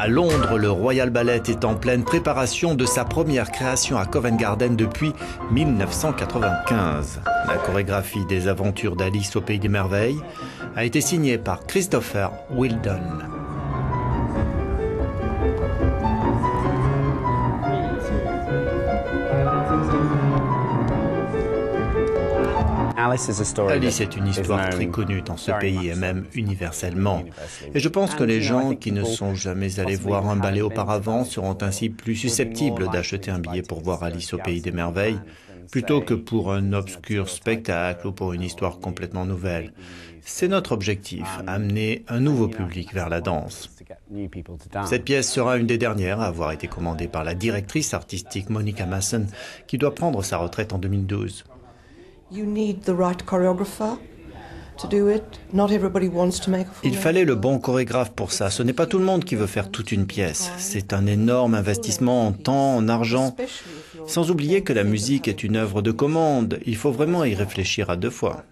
À Londres, le Royal Ballet est en pleine préparation de sa première création à Covent Garden depuis 1995. La chorégraphie des aventures d'Alice au Pays des Merveilles a été signée par Christopher Wheeldon. Alice est une histoire très connue dans ce pays et même universellement. Et je pense que les gens qui ne sont jamais allés voir un ballet auparavant seront ainsi plus susceptibles d'acheter un billet pour voir Alice au Pays des Merveilles plutôt que pour un obscur spectacle ou pour une histoire complètement nouvelle. C'est notre objectif, amener un nouveau public vers la danse. Cette pièce sera une des dernières à avoir été commandée par la directrice artistique Monica Masson, qui doit prendre sa retraite en 2012. Il fallait le bon chorégraphe pour ça. Ce n'est pas tout le monde qui veut faire toute une pièce. C'est un énorme investissement en temps, en argent. Sans oublier que la musique est une œuvre de commande. Il faut vraiment y réfléchir à deux fois.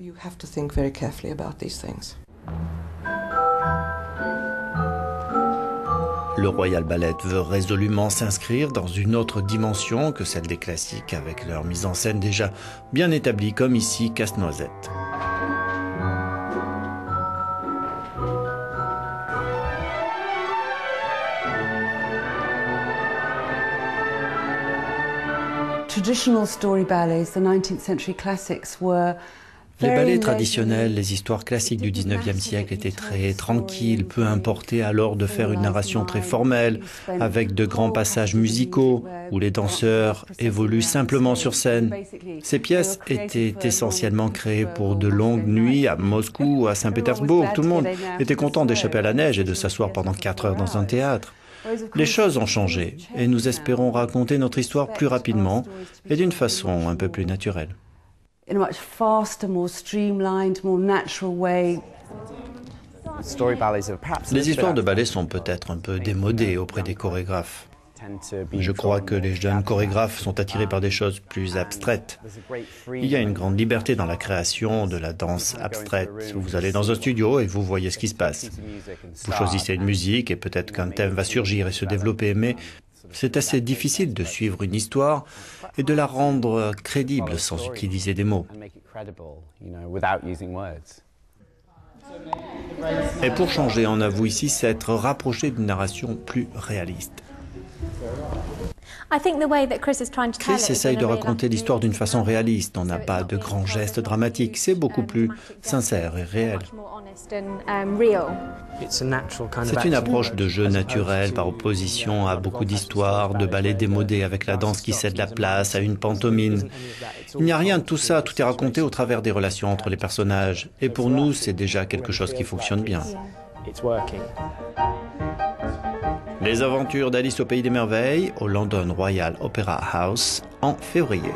Le Royal Ballet veut résolument s'inscrire dans une autre dimension que celle des classiques avec leur mise en scène déjà bien établie comme ici Casse-Noisette. Traditional story ballets, the 19th century classics were. Les ballets traditionnels, les histoires classiques du 19e siècle étaient très tranquilles, peu importait alors de faire une narration très formelle, avec de grands passages musicaux, où les danseurs évoluent simplement sur scène. Ces pièces étaient essentiellement créées pour de longues nuits à Moscou ou à Saint-Pétersbourg. Tout le monde était content d'échapper à la neige et de s'asseoir pendant 4 heures dans un théâtre. Les choses ont changé, et nous espérons raconter notre histoire plus rapidement et d'une façon un peu plus naturelle. In a much faster, more streamlined, more natural way. Les histoires de ballet sont peut-être un peu démodées auprès des chorégraphes. Je crois que les jeunes chorégraphes sont attirés par des choses plus abstraites. Il y a une grande liberté dans la création de la danse abstraite. Vous allez dans un studio et vous voyez ce qui se passe. Vous choisissez une musique et peut-être qu'un thème va surgir et se développer, mais c'est assez difficile de suivre une histoire et de la rendre crédible sans utiliser des mots. Et pour changer, on avoue ici s'être rapproché d'une narration plus réaliste. Chris essaye de raconter l'histoire d'une façon réaliste. On n'a pas de grands gestes dramatiques. C'est beaucoup plus sincère et réel. C'est une approche de jeu naturel par opposition à beaucoup d'histoires, de ballets démodés avec la danse qui cède la place à une pantomime. Il n'y a rien de tout ça. Tout est raconté au travers des relations entre les personnages. Et pour nous, c'est déjà quelque chose qui fonctionne bien. Les aventures d'Alice au Pays des Merveilles au London Royal Opera House en février.